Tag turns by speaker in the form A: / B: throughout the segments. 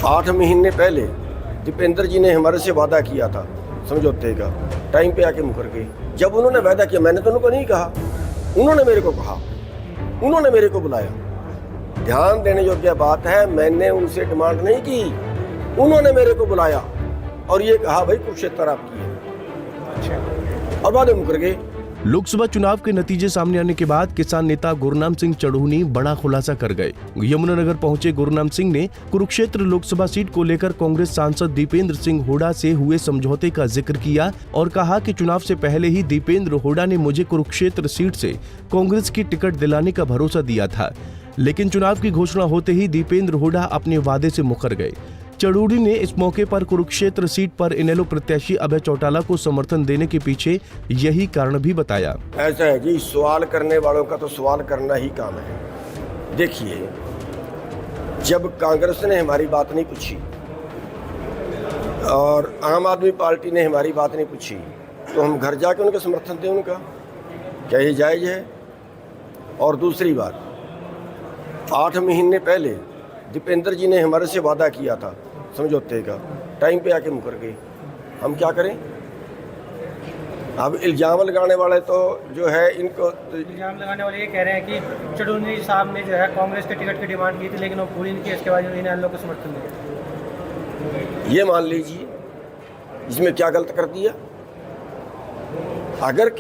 A: 8 महीने पहले दीपेंद्र जी ने हमारे से वादा किया था समझौते का, टाइम पे आके मुकर गए। जब उन्होंने वादा किया, मैंने तो उनको नहीं कहा, उन्होंने मेरे को कहा, उन्होंने मेरे को बुलाया। ध्यान देने योग्य बात है, मैंने उनसे डिमांड नहीं की, उन्होंने मेरे को बुलाया और ये कहा भाई कुरुक्षेत्र आपकी है। अच्छा। और बाद में मुकर गए।
B: लोकसभा चुनाव के नतीजे सामने आने के बाद किसान नेता गुरनाम सिंह चढ़ूनी बड़ा खुलासा कर गए। यमुनानगर पहुंचे गुरनाम सिंह ने कुरुक्षेत्र लोकसभा सीट को लेकर कांग्रेस सांसद दीपेंद्र सिंह हुड्डा से हुए समझौते का जिक्र किया और कहा कि चुनाव से पहले ही दीपेंद्र हुड्डा ने मुझे कुरुक्षेत्र सीट से कांग्रेस की टिकट दिलाने का भरोसा दिया था, लेकिन चुनाव की घोषणा होते ही दीपेंद्र हुड्डा अपने वादे से मुकर गए। चढ़ूनी ने इस मौके पर कुरुक्षेत्र सीट पर इनेलो प्रत्याशी अभय चौटाला को समर्थन देने के पीछे यही कारण भी बताया।
A: ऐसा है जी, सवाल करने वालों का तो सवाल करना ही काम है। देखिए, जब कांग्रेस ने हमारी बात नहीं पूछी और आम आदमी पार्टी ने हमारी बात नहीं पूछी, तो हम घर जाके उनका समर्थन दें उनका, क्या ये जायज़ है? और दूसरी बात, 8 महीने पहले दीपेंद्र जी ने हमारे से वादा किया था समझौते का, टाइम पे आके मुकर गए। हम क्या करें? अब इल्ज़ाम लगाने वाले तो जो है, इनको
C: इल्ज़ाम लगाने वाले ये कह रहे हैं कि चढ़ूनी साहब ने जो है कांग्रेस के टिकट की डिमांड की थी, लेकिन वो पूरी नहीं की, इसके बाद इन्हें लोग को समर्थन दिया।
A: ये मान लीजिए इसमें क्या गलत कर दिया? अगर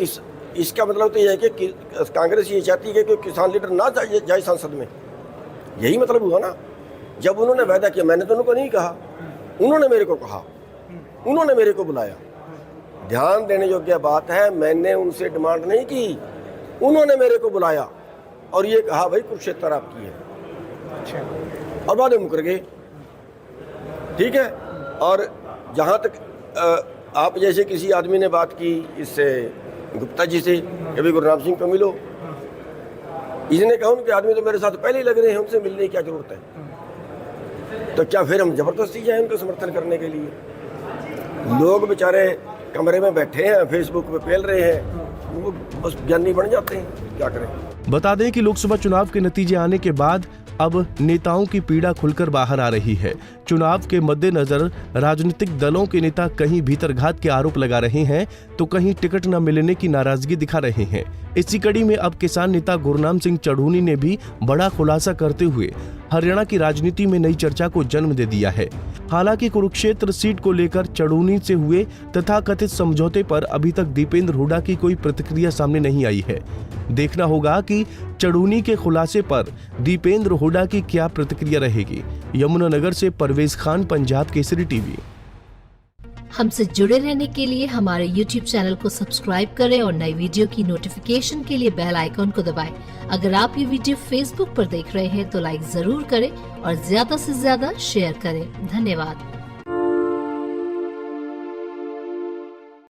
A: इसका मतलब तो यह है कि कांग्रेस ये चाहती है कि किसान लीडर ना जाए संसद में, यही मतलब हुआ ना। जब उन्होंने वादा किया, मैंने तो उनको नहीं कहा, उन्होंने मेरे को कहा, उन्होंने मेरे को बुलाया। ध्यान देने योग्य बात है, मैंने उनसे डिमांड नहीं की, उन्होंने मेरे को बुलाया और ये कहा भाई कुरुक्षेत्र आपकी है। अच्छा। और बाद में मुकर गए। ठीक है। और जहाँ तक आप जैसे किसी आदमी ने बात की इससे गुप्ता जी से, कभी गुरनाम सिंह को मिलो, इसने कहा उनके आदमी तो मेरे साथ पहले ही लग रहे हैं, हमसे मिलने की क्या जरूरत है? तो क्या फिर हम जबरदस्ती जाए उनका समर्थन करने के लिए? लोग बेचारे कमरे में बैठे हैं, फेसबुक पे पेल रहे हैं, वो बस ज्ञानी बन जाते हैं, क्या करें?
B: बता दें कि लोकसभा चुनाव के नतीजे आने के बाद अब नेताओं की पीड़ा खुलकर बाहर आ रही है। चुनाव के मद्देनजर राजनीतिक दलों के नेता कहीं भीतरघात के आरोप लगा रहे हैं तो कहीं टिकट न मिलने की नाराजगी दिखा रहे हैं। इसी कड़ी में अब किसान नेता गुरनाम सिंह चढ़ूनी ने भी बड़ा खुलासा करते हुए हरियाणा की राजनीति में नई चर्चा को जन्म दे दिया है। हालांकि कुरुक्षेत्र सीट को लेकर चढ़ूनी से हुए तथाकथित समझौते पर अभी तक दीपेंद्र हुड्डा की कोई प्रतिक्रिया सामने नहीं आई है। देखना होगा कि चढ़ूनी के खुलासे पर दीपेंद्र हुड्डा की क्या प्रतिक्रिया रहेगी। यमुनानगर से परवेज खान, पंजाब केसरी टीवी।
D: हमसे जुड़े रहने के लिए हमारे YouTube चैनल को सब्सक्राइब करें और नई वीडियो की नोटिफिकेशन के लिए बेल आइकॉन को दबाएं। अगर आप ये वीडियो Facebook पर देख रहे हैं तो लाइक जरूर करें और ज्यादा से ज्यादा शेयर करें। धन्यवाद।